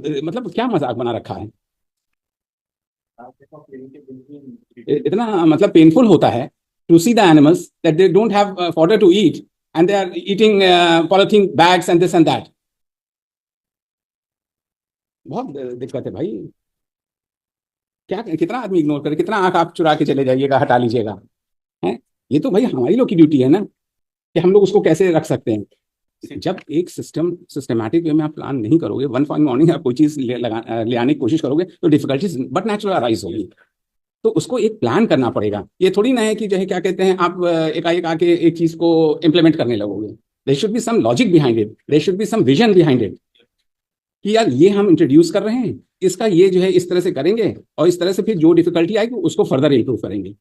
मतलब क्या मजाक बना रखा है। इतना मतलब पेनफुल होता है to see the animals that they don't have fodder to eat and they are eating polythene bags and this and that. बहुत दिक्कत है भाई। क्या कितना आदमी इग्नोर करे, कितना आंख आप चुरा के चले जाइएगा, हटा लीजिएगा। है ये तो भाई हमारी लोग की ड्यूटी है ना, कि हम लोग उसको कैसे रख सकते हैं। जब एक सिस्टमैटिक वे में आप प्लान नहीं करोगे, वन फाइन मॉर्निंग आप कोई चीज ले आने की कोशिश करोगे तो डिफिकल्टीज बट नेचुरल अराइज होगी। तो उसको एक प्लान करना पड़ेगा। ये थोड़ी ना है कि जो है क्या कहते हैं आप एकाएक आके एक चीज को इम्प्लीमेंट करने लगोगे। There should be some logic behind it, there should be some vision behind it, कि यार ये हम इंट्रोड्यूस कर रहे हैं, इसका ये जो है इस तरह से करेंगे और इस तरह से फिर जो डिफिकल्टी आएगी उसको फर्दर इंप्रूव करेंगे।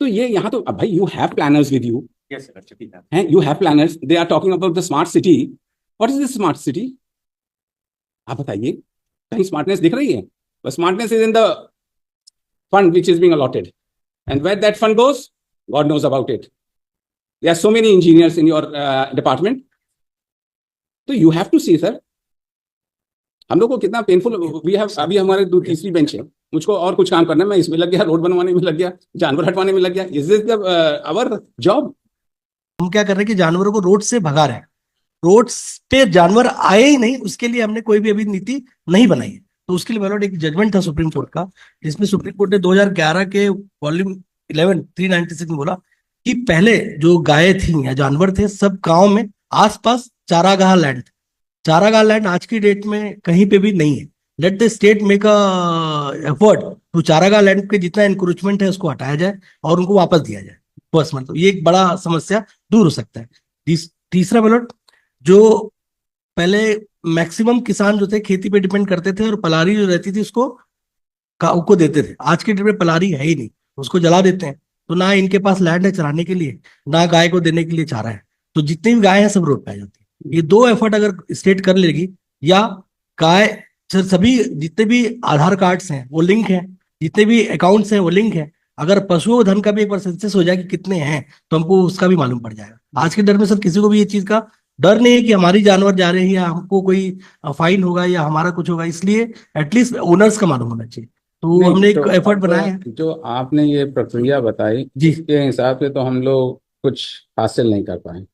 तो ये यहाँ तो अब भाई you have planners with you. Yes sir, हैं you have planners, they are talking about the smart city. What is the smart city? आप बताइए, कहीं स्मार्टनेस दिख रही है? बस smartness is in the fund which is being allotted, and where that fund goes, God knows about it. There are so many engineers in your department, so you have to see, sir. हम लोग को कितना painful we have. अभी हमारे दो तीसरी bench है, मुझको और कुछ काम करना है, मैं इसमें लग गया, रोड बनवाने में लग गया, जानवर हटवाने में लग गया। Is this our job? हम क्या कर रहे हैं कि जानवरों को रोड से भगा रहे हैं। रोड पे जानवर आए ही नहीं, उसके लिए हमने कोई भी अभी नीति नहीं बनाई है। तो उसके लिए मेरा एक जजमेंट था सुप्रीम कोर्ट का, जिसमें सुप्रीम कोर्ट ने 2011 के वॉल्यूम 11 396 में बोला कि पहले जो गायें थी या जानवर थे सब गांव में आसपास चारागाह लैंड, चारागाह लैंड आज की डेट में कहीं पे भी नहीं है। Let the state make a effort तो चारागाह लैंड के जितना इंक्रोचमेंट है उसको हटाया जाए और उनको वापस दिया जाए। बस मतलब ये एक बड़ा समस्या दूर हो सकता है। तीसरा मिनट, जो पहले मैक्सिमम किसान जो थे खेती पे डिपेंड करते थे और पलारी जो रहती थी उसको काऊ को देते थे। आज के डेट में पलारी है ही नहीं, उसको जला देते हैं। तो ना इनके पास लैंड है चराने के लिए, ना गाय को देने के लिए चारा है। तो जितनी भी गाय हैं सब रोड पे आ जाती है। ये दो एफर्ट अगर स्टेट कर लेगी, या गाय सभी जितने भी आधार कार्ड्स हैं वो लिंक है, जितने भी अकाउंट्स हैं वो लिंक है। अगर पशुओं धन का भी एक बार सेंसस हो जाए कि कितने हैं, तो हमको उसका भी मालूम पड़ जाएगा। आज के डर में सर किसी को भी ये चीज का डर नहीं है कि हमारी जानवर जा रहे हैं या हमको कोई फाइन होगा या हमारा कुछ होगा। इसलिए एटलीस्ट ओनर्स का मालूम होना चाहिए। तो नहीं हमने एक तो एफर्ट अब बनाया है। जो आपने ये प्रक्रिया बताई जी, इसके हिसाब से तो हम लोग कुछ हासिल नहीं कर पाए।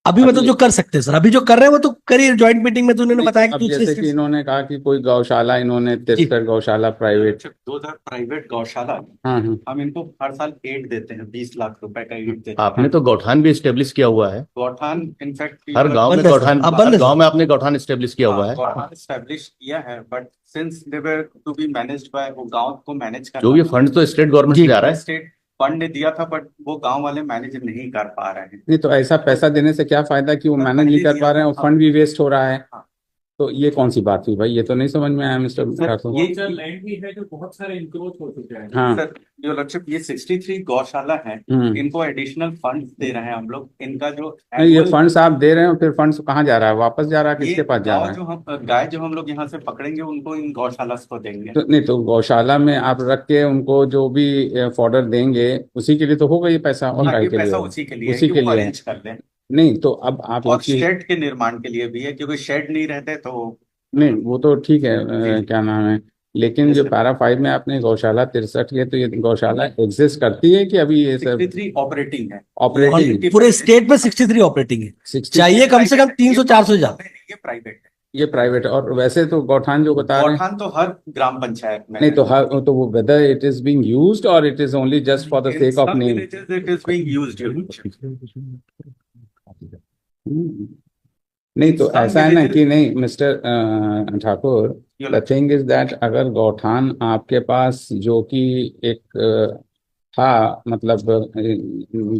अभी मतलब अभी जो कर सकते हैं सर, अभी जो कर रहे हैं वो तो करिए। ज्वाइंट मीटिंग में तो उन्होंने नहीं, बताया कि अब दूसरे जैसे स्टेट कि से। इन्होंने कहा कि कोई गौशाला, इन्होंने जी 63 गौशाला प्राइवेट। दो हज़ार प्राइवेट गौशाला है। हाँ हाँ। हम इनको हर साल एड देते हैं, 20 लाख रुपए का एड देते हैं। आपने तो गौठान भी स्टेब्लिश किया हुआ है। गौठान इनफैक्ट हर गांव में बंद है सर, गौठान, अब बंद हर है गांव सर। में आपने गौठान स्टेब्लिश किया हुआ है। गौठान स्टैब्लिश किया है, but since they were to be managed by, वो गांव को मैनेज जो ये करना फंड तो स्टेट गवर्नमेंट जी से जा रहा है। स्टेट फंड ने दिया था, बट वो गांव वाले मैनेज नहीं कर पा रहे हैं। नहीं तो ऐसा पैसा देने से क्या फायदा कि वो सर, मैनेज नहीं पहले कर पा रहे हैं और दिया फंड भी वेस्ट हो रहा है। हाँ। तो ये कौन सी बात हुई भाई? ये तो नहीं समझ में आया मिस्टर सर, ठाकुर। ये लैंड भी है जो बहुत सारे इंक्रोच हो चुके हैं। हाँ सर जो लक्ष्य, ये 63 गौशाला है, इनको एडिशनल फंड दे रहे हैं हम लोग। इनका जो नहीं, ये annual- फंड्स आप दे रहे हो, फिर फंड्स कहाँ जा रहा है? वापस जा रहा है? ये किसके पास जा गाँव रहा है? जो हम गाय जो हम लोग यहाँ से पकड़ेंगे उनको इन गौशाला को देंगे। तो नहीं तो गौशाला में आप रख के उनको जो भी फॉडर देंगे उसी के लिए तो होगा ये पैसा, और हाँ, काय ये के लिए पैसा होगा? उसी के लिए है उसी कि के वो लिए है। अरेंज कर दें। नहीं तो अब आप और एक चीज, शेड के निर्माण के लिए भी है, क्योंकि शेड नहीं रहते तो। नहीं वो तो ठीक है, जी। क्या नाम है, लेकिन Yes, जो sir. पैरा 5 में आपने गौशाला 63 है, तो ये गौशाला एग्जिस्ट करती है कि अभी ये सब 63 ऑपरेटिंग है। ऑपरेटिंग? और पूरे स्टेट में 63 ऑपरेटिंग है। 60 चाहिए कम से कम 300-400 ज्यादा। ये प्राइवेट है। ये प्राइवेट है। और वैसे तो गौठान जो बता रहे हैं, गौठान तो हर ग्राम पंचायत में नहीं है। तो हर, तो वो whether it is being used और it is only just for the In sake of some name. villages it is being used. नहीं तो Some ऐसा है ना villages- कि नहीं mister Thakur, the thing is that अगर गौठान आपके पास जो कि एक था, मतलब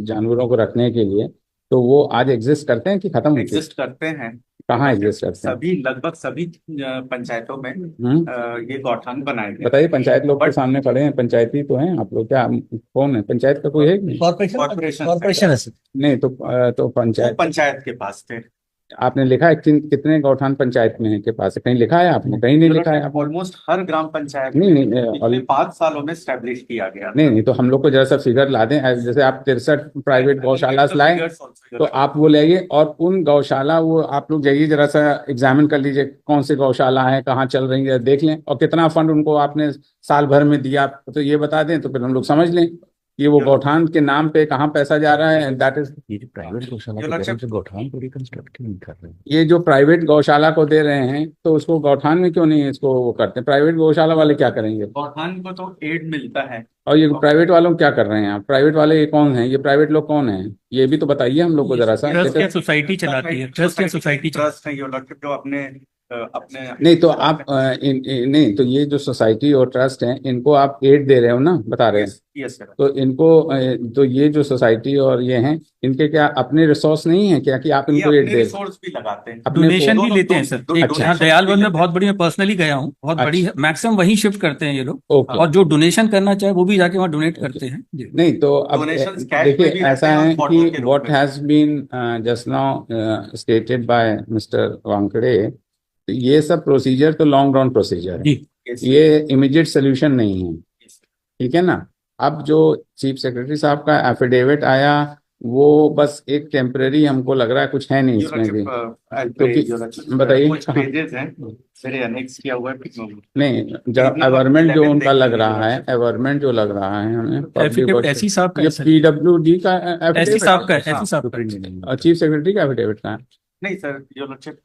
जानवरों को रखने के लिए, तो वो आज एग्जिस्ट करते हैं कि खत्म हो चुके? एग्जिस्ट करते हैं। कहाँ एग्जिस्ट करते हैं? सभी लगभग सभी पंचायतों में ये गौठान बनाए गए। बताइए, पंचायत लोग के But- सामने खड़े हैं, पंचायती तो हैं आप लोग, क्या कौन है पंचायत का? कोई है कि नहीं? कॉर्पोरेशन Corporation कॉर्पोरेशन है सर। नहीं तो वो पंचायत, पंचायत के पास थे। आपने लिखा है कितने गौठान पंचायत में के पास है? कहीं लिखा है आपने? कहीं नहीं लिखा है आपने? ऑलमोस्ट हर ग्राम पंचायत नहीं में नहीं पिछले 5 सालों में स्टैब्लिश किया गया। नहीं नहीं, तो हम लोग को जरा सा फिगर ला दें। जैसे आप 63 प्राइवेट गौशाला लाए, तो आप वो ले आइए, और उन गौशाला वो आप लोग जाइए, जरा सा एग्जामिन कर लीजिए कौन से गौशाला है, कहाँ चल रही है, देख लें, और कितना फंड उनको आपने साल भर में दिया, तो ये बता दें, तो फिर हम लोग समझ लें कि वो गौठान के नाम पे कहाँ पैसा जा रहा है। दैट इज, ये जो प्राइवेट गौशाला के तरफ से गौठान को रिकंस्ट्रक्ट क्यों नहीं कर रहे हैं? ये जो प्राइवेट गौशाला को दे रहे हैं, तो उसको गौठान में क्यों नहीं इसको वो करते? प्राइवेट गौशाला वाले क्या करेंगे? गौठान को तो एड मिलता है। और ये प्राइवेट वालों क्या कर रहे हैं? आप प्राइवेट वाले ये कौन है? ये प्राइवेट लोग कौन है? ये भी तो बताइए हम लोग को जरा सा। ट्रस्ट या सोसाइटी चलाती है, ट्रस्ट या सोसाइटी ट्रस्ट है योर लॉर्डशिप, जो अपने अपने नहीं तो आप नहीं तो ये जो सोसाइटी और ट्रस्ट है, इनको आप एड दे रहे हो ना, बता रहे हैं? Yes sir. तो इनको तो ये जो सोसाइटी और ये हैं, इनके क्या अपने रिसोर्स नहीं है क्या कि आप ये इनको एड अपने दे? रिसोर्स भी लगाते हैं, अपने डोनेशन भी दोनों- लेते हैं दो- सर। दो- एक donation यहाँ भी दयालवन लेते में हैं। बहुत बड़ी, मैं पर्सनली गया हूँ, बहुत बड़ी है, मैक्सिमम वहीं शिफ्ट करते हैं ये लोग, ओके। और जो डोनेशन करना चाहे वो भी जाके वहाँ डोनेट करते हैं जी। नहीं तो अब Donations cash में भी देखिए, रहते ऐसा हैं और है photo के कि रूप व्हाट में। Has been just now stated by mister Wankhede, ये सब प्रोसीजर तो लॉन्ग रन प्रोसीजर है, जी Yes, ये इमीडिएट सोल्यूशन नहीं है, yes, ठीक है ना? अब जो चीफ सेक्रेटरी साहब का एफिडेविट आया, वो बस एक टेम्पररी हमको लग रहा है, कुछ है नहीं Your इसमें भी। Lordship, क्योंकि Your Lordship, बताइए कुछ कहाँ? पेजेस हैं मेरे अनेक्स किया हुआ है। नहीं, जब Page number एवरमेंट जो 11 उनका लग देखिए, रहा है, Your एवरमेंट जो लग रहा है हमें, एफिडेविट ऐसी साहब का ये है सर, PWD का ऐसी साहब का है, एफिडेविट, ऐसी साहब का है। चीफ सेक्रेटरी का एफिडेविट का है। नहीं sir, your lordship,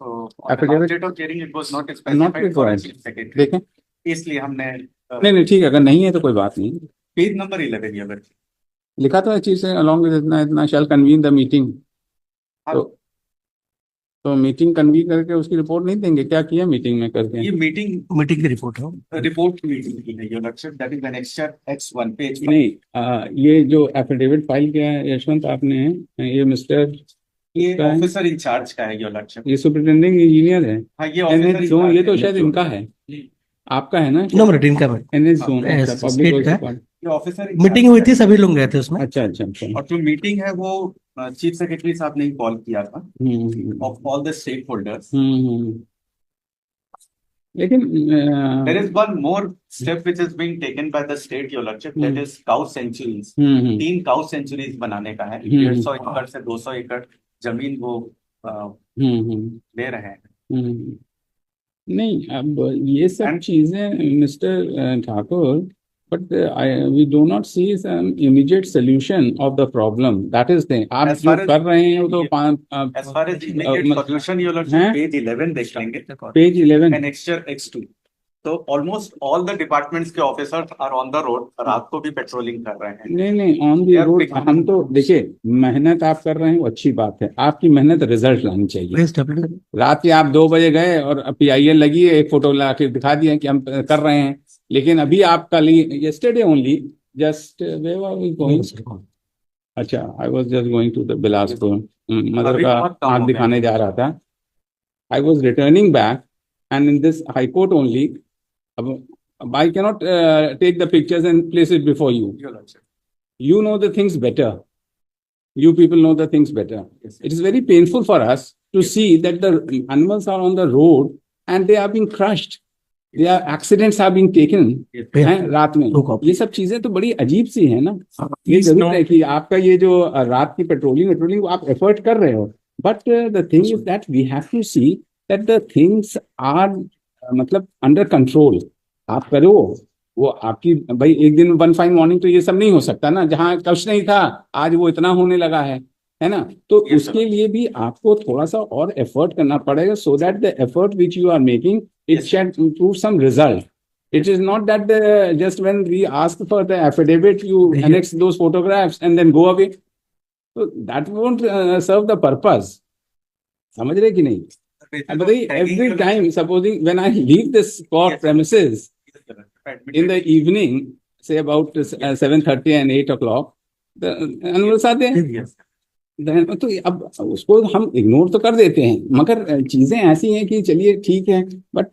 Affidavit- date of hearing it was not not specified for required, chief secretary, देखें। इसलिए हमने नहीं नहीं ठीक है, अगर नहीं है तो कोई बात नहीं। Page number 11 your lordship. लिखा तो है चीफ से अलॉन्ग विद इतना इतना शैल कन्वीन द मीटिंग, तो मीटिंग कन्वीन करके उसकी रिपोर्ट नहीं देंगे? क्या किया मीटिंग में करके? ये मीटिंग मीटिंग की रिपोर्ट है। रिपोर्ट मीटिंग की है your lordship, that is annexure X1 page 5। नहीं ये जो एफिडेविट फाइल किया है यशवंत आपने, ये मिस्टर, ये इसका है? ऑफिसर इंचार्ज का है योर लॉर्डशिप। ये सुपरिटेंडिंग इंजीनियर है, हाँ, ये एनएच ऑफिसर जोन, ये तो इंचार्ज शायद है। इनका है, आपका है ना? नंबर 18 का एनएच जोन, Yes, अच्छा, state पब्लिक का। डिपार्टमेंट। ये ऑफिसर मीटिंग हुई थी, सभी लोग गए थे उसमें। अच्छा अच्छा अच्छा। और जो मीटिंग है वो चीफ सेक्रेटरी साहब ने कॉल किया था of all the stakeholders. लेकिन There is one more step which is being taken by the state, your lordship, that is cow sanctuaries. 3 cow sanctuaries बनाने का है। 150 एकड़ से 200 एकड़ जमीन वो ले रहे हैं। नहीं, अब ये सब And- चीजें mister Thakur, but we do not see some immediate solution of the problem. That is the आप As जो far as- कर रहे हैं वो तो As far as immediate solution, your lordship, हैं? page 11 देख लेंगे, पेज 11। annexure X2। तो ऑलमोस्ट ऑल द डिपार्टमेंट्स के officers are on the road, रात को भी पेट्रोलिंग कर रहे हैं। नहीं नहीं, ऑन दी यार, रोड becoming- हम तो देखिए, मेहनत आप कर रहे हैं वो अच्छी बात है, आपकी मेहनत रिजल्ट लानी चाहिए। Yes, definitely. रात के आप 2 बजे गए और PIL लगी है, एक फोटो ला के दिखा दिया कि हम कर रहे हैं, लेकिन अभी आप कल ही yesterday only just where were we going? अच्छा, I was just going to the Bilaspur, mother अभी का बहुत कम आँख हो गए। दिखाने जा रहा था। I was returning back and in this high court only, अब I cannot take the pictures and place it before you. Your lordship, You know the things better. You people know the things better. yes, It is very painful for us to see that the animals are on the road and they are being crushed. Their accidents are being taken yes, हैं रात में। No copy. ये सब चीजें तो बड़ी अजीब सी है ना। ये please जरूर no- है कि आपका ये जो रात की पेट्रोलिंग आप एफर्ट कर रहे हो, but the thing is that we have to see that the things are मतलब अंडर कंट्रोल। आप करो वो आपकी, भाई एक दिन वन फाइन मॉर्निंग तो ये सब नहीं हो सकता ना, जहाँ कुछ नहीं था आज वो इतना होने लगा है ना? तो Yes, sir. उसके लिए भी आपको थोड़ा सा और एफर्ट करना पड़ेगा, so that the effort which you are making it Yes, shall improve some result. It is not that just when we ask for the affidavit, you Yeah. annex those photographs and then go away. So that won't serve the purpose. समझ रहे कि नहीं? बताइए, every time, supposing when I leave this court Yes. premises Admitted. in the evening, say about 7:30 and 8 o'clock, the animals are there. Yes. Then, तो अब उसको हम ignore तो कर देते हैं, मगर चीजें ऐसी हैं कि चलिए ठीक है, बट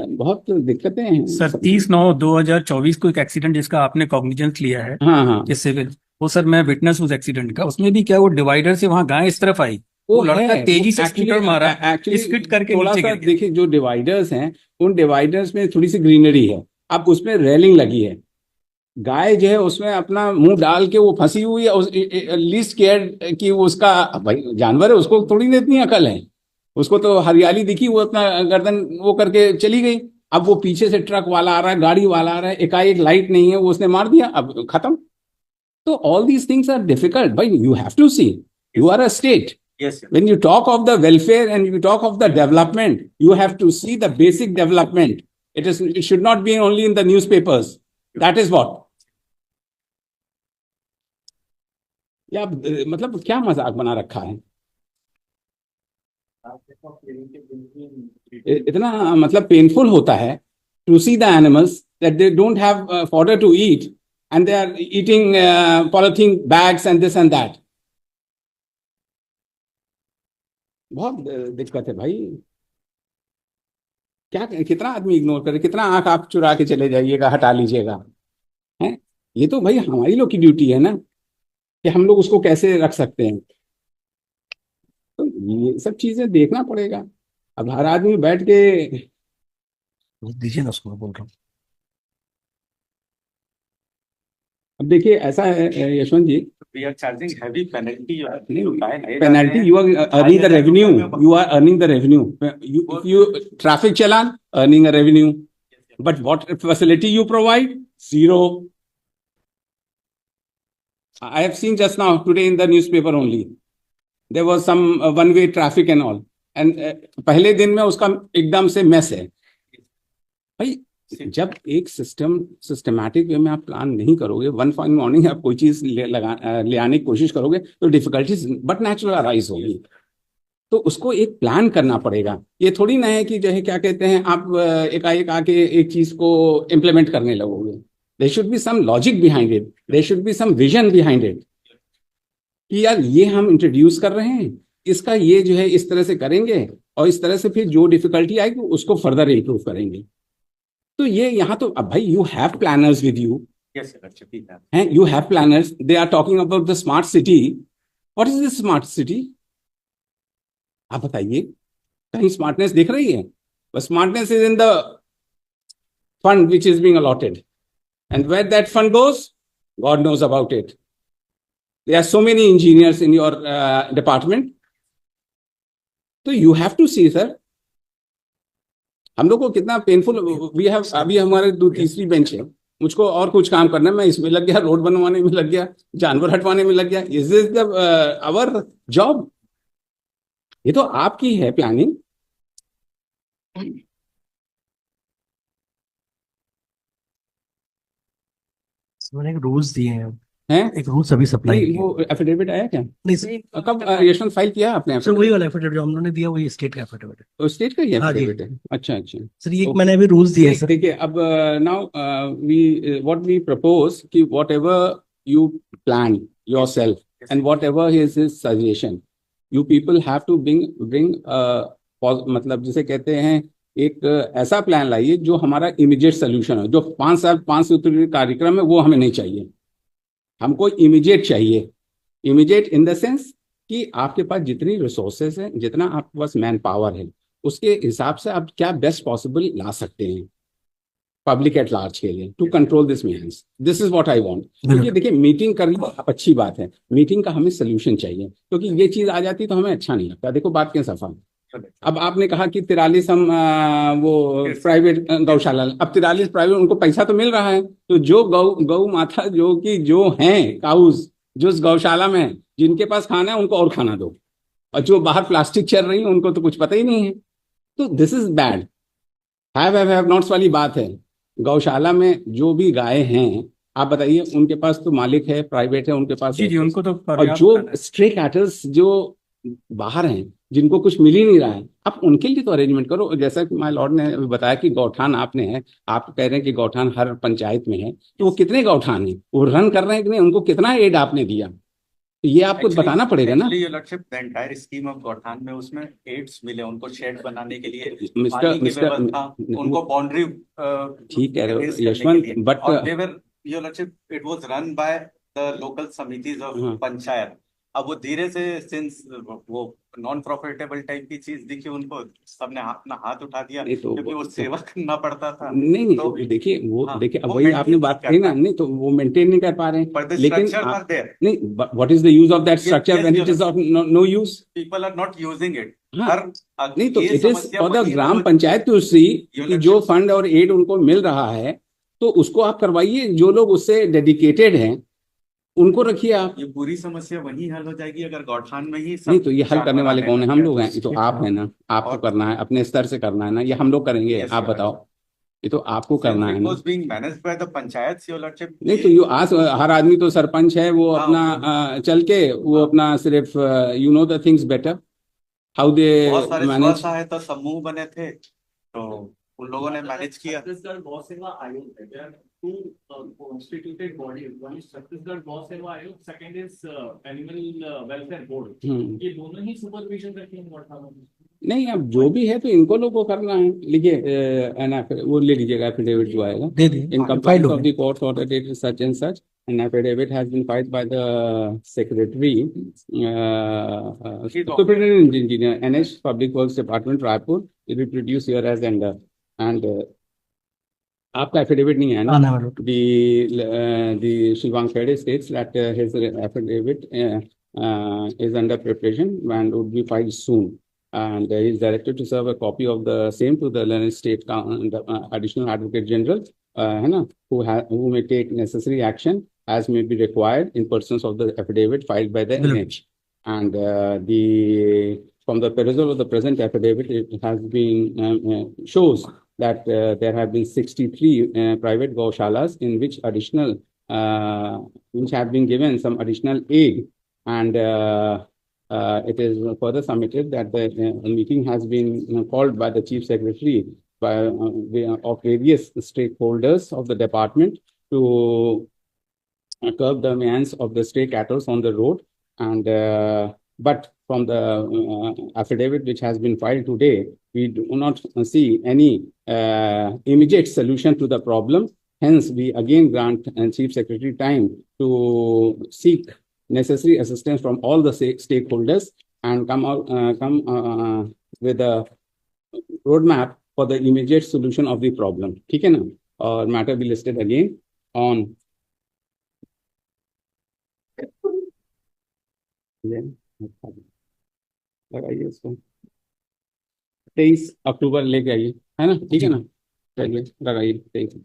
बहुत दिक्कतें हैं सर 30/9/2024 को एक एक्सीडेंट जिसका आपने कॉग्निजेंस लिया है, हाँ हाँ इस सिविल, वो सर मैं विटनेस उस एक्सीडेंट का, उसमें भी क्या वो डिवाइडर से वहां गाय इस तरफ आई वो लड़का है, तेजी वो से स्कूटर मारा, एक्चुअली स्किड करके थोड़ा नीचे सा गिर गया। देखिए, जो डिवाइडर्स हैं उन डिवाइडर्स में थोड़ी सी ग्रीनरी है, अब उसमें रेलिंग लगी है, गाय जो है उसमें अपना मुंह डाल के वो फंसी हुई है, उस लीस्ट केयर कि वो उसका, भाई जानवर है, उसको थोड़ी ना इतनी अकल है, उसको तो हरियाली दिखी, वो अपना गर्दन वो करके चली गई। अब वो पीछे से ट्रक वाला आ रहा है, गाड़ी वाला आ रहा है, एकाएक लाइट नहीं है, वो उसने मार दिया, अब खत्म। तो all these things are difficult भाई, you have to see, you are a state. Yes, sir. When you talk of the welfare and you talk of the development, you have to see the basic development. It should not be only in the newspapers. That is what. या मतलब क्या मजाक बना रखा है, इतना मतलब painful होता है to see the animals that they don't have fodder to eat and they are eating polythene bags and this and that. बहुत दिक्कत है भाई, क्या कितना आदमी इग्नोर करे, कितना आंख आप चुरा के चले जाइएगा, हटा लीजिएगा, हैं? ये तो भाई हमारी लोग की ड्यूटी है ना, कि हम लोग उसको कैसे रख सकते हैं। तो ये सब चीजें देखना पड़ेगा। अब हर आदमी बैठ के, दीजिए ना उसको, मैं बोल रहा हूँ। अब देखिए ऐसा है Yashwant ji, We are charging heavy penalty. Penalty, you are earning the revenue, you are earning the revenue, you traffic challan earning a revenue, but what facility you provide, zero. I have seen just now today in the newspaper only, there was some one way traffic and all, and पहले दिन में उसका एकदम से mess है भाई। जब एक सिस्टमैटिक वे में आप प्लान नहीं करोगे, वन फाइन मॉर्निंग आप कोई चीज ले आने की कोशिश करोगे तो डिफिकल्टीज बट नेचुरल अराइज होगी, तो उसको एक प्लान करना पड़ेगा। ये थोड़ी ना है कि जो है क्या कहते हैं, आप एकाएक आके एक चीज को इम्प्लीमेंट करने लगोगे। There should be some logic behind it, there should be some vision behind it, कि यार ये हम इंट्रोड्यूस कर रहे हैं, इसका ये जो है इस तरह से करेंगे, और इस तरह से फिर जो डिफिकल्टी आएगी उसको फर्दर इम्प्रूव करेंगे। तो ये यहाँ तो अब भाई, you have planners with you, Yes, sir. हैं, you have planners, they are talking about the smart city. What is the smart city, आप बताइए, कहीं स्मार्टनेस दिख रही है? बस smartness is in the fund which is being allotted, and where that fund goes, God knows about it. There are so many engineers in your department, तो you have to see sir, हम लोग को कितना painful we have. अभी हमारे तीसरी bench है, मुझको और कुछ काम करना है, मैं इसमें लग गया, रोड बनवाने में लग गया, जानवर हटवाने में लग गया। Is this the our job? ये तो आपकी है प्लानिंग। मैंने एक रूल्स दिए हैं, हैं? एक रूल्स अभी सप्लाई नहीं, किए। वो एफिडेविट आया क्या? नहीं सर, कब यशवंत फाइल किया आपने? सर वही वाला एफिडेविट जो हम लोगों ने दिया, वही स्टेट का एफिडेविट है। स्टेट का ही हाँ जी। एफिडेविट है? अच्छा अच्छा सर ये मैंने अभी रूल्स दिए हैं सर। देखिए अब now we what we propose कि whatever you plan yourself and whatever is his suggestion, you people have to bring मतलब जिसे कहते हैं एक ऐसा प्लान लाइए जो हमारा इमीडिएट सोल्यूशन हो। जो 5 साल 5 सूत्री कार्यक्रम है वो हमें नहीं चाहिए, हमको इमीडिएट चाहिए। इमीडिएट इन द सेंस कि आपके पास जितनी रिसोर्सेज हैं, जितना आपके पास मैन पावर है, उसके हिसाब से आप क्या बेस्ट पॉसिबल ला सकते हैं पब्लिक एट लार्ज के लिए, to control this means. This is what I want. क्योंकि देखिए मीटिंग करना अच्छी बात है, मीटिंग का हमें सोल्यूशन चाहिए, क्योंकि ये चीज आ जाती तो हमें अच्छा नहीं लगता। देखो बात क्या सफा। अब आपने कहा कि 43 हम वो प्राइवेट गौशाला, अब 43 प्राइवेट, उनको पैसा तो मिल रहा है, तो जो गौ माता जो हैं काउज, जो उस गौशाला में है, जिनके पास खाना है उनको और खाना दो, और जो बाहर प्लास्टिक चल रही है उनको तो कुछ पता ही नहीं है। तो this is bad, have nots वाली बात है। गौशाला में जो भी गाय हैं, आप बताइए, उनके पास तो मालिक है, प्राइवेट है, उनके पास जी जी, उनको तो और जो स्ट्रे कैटल्स जो बाहर हैं, जिनको कुछ मिल ही नहीं रहा है, आप उनके लिए तो अरेंजमेंट करो। जैसा कि माय लॉर्ड ने बताया कि गौठान आपने है, आप कह रहे हैं कि गौठान हर पंचायत में है, तो वो कितने गौठान हैं, वो रन कर रहे हैं कि नहीं, उनको कितना एड आपने दिया, तो ये आपको बताना पड़ेगा ना। द एंटायर स्कीम ऑफ गौठान में उसमें एड्स मिले उनको शेड बनाने के लिए, मिस्टर उनको बाउंड्री ठीक कह रहे हो Yashwant, but it was run by the local समितिज ऑफ पंचायत। अब वो धीरे से, सिंस वो नॉन प्रॉफिटेबल टाइप की चीज दिखी उनको, सबने अपना हाथ उठा दिया, नहीं तो क्योंकि वो सेवा करना पड़ता था। नहीं नहीं तो तो देखिए वो हाँ, देखिए अब वो वही आपने मेंटेन बात नहीं कही कर ना, पा, नहीं तो वो मेंटेन नहीं कर पा रहे पर हैं, द लेकिन स्ट्रक्चर आर आप देयर। नहीं, what is the use of that structure yes when it your is of no use? People are not using it. हाँ हर नहीं तो ये इट इज समस्या फॉर द वही हल ग्राम हो, पंचायत टू सी योर कि जो लक्ष्य। फंड और एड उनको मिल रहा है तो उसको आप करवाइए, जो लोग उससे डेडिकेटेड हैं उनको रखिए आप। ये पूरी समस्या वही हल हो जाएगी अगर गौठान में ही नहीं सब तो ये हल करने जानवर वाले आने कौन है? लग हम गए लोग हैं, ये तो आप है ना, आपको और करना है अपने स्तर से करना है ना, ये हम लोग करेंगे? यस आप योर बताओ, लक्ष्य। ये तो आपको सिंस करना है इट ना। Was being managed by the panchayat, your लक्ष्य, नहीं तो ये यू आज हर आदमी तो सरपंच है, वो हाँ अपना वो चल के वो हाँ, अपना सिर्फ you know the things better how they बहुत सारे स्व मैनेज। सहायता समूह बने थे, तो उन लोगों ने मैनेज किया। छत्तीसगढ़ गौ सेवा आयोग है। There are two constituted bodies. One is Chhattisgarh गौ सेवा आयोग, second is animal welfare board. ये दोनों ही सुपरविजन रखेंगे गौठानों में। नहीं अब जो भी है तो इनको लोग को करना है। लिखिए वो ले लीजिएगा एफिडेविट जो आएगा, दे दी, इन फाइल कंप्लायंस हो ऑफ गई। The court order dated such and such an affidavit has been filed by the secretary, superintendent engineer NH Public Works Department Raipur, will be produced here as under and आपका affidavit नहीं है ना? हाँ ना madam. The Shivang Khede states that his affidavit is under preparation and would be filed soon. And he is directed to serve a copy of the same to the Learned State Additional Advocate General, है ना, who may take necessary action as may be required in pursuance of the affidavit filed by the बिल्कुल। NH. And from the perusal of the present affidavit, it has been shows that there have been 63 private gaushalas in which which have been given some additional aid, and it is further submitted that the meeting has been called by the chief secretary of various stakeholders of the department to curb the means of the stray cattle on the road, and but from the affidavit which has been filed today, we do not see any immediate solution to the problem. Hence, we again grant Chief Secretary time to seek necessary assistance from all the stakeholders and come with a roadmap for the immediate solution of the problem. ठीक है ना? और matter be listed again on लगाइए इसको 23 अक्टूबर लेके आइए, है ना? ठीक है ना? चलिए लगाइए 23।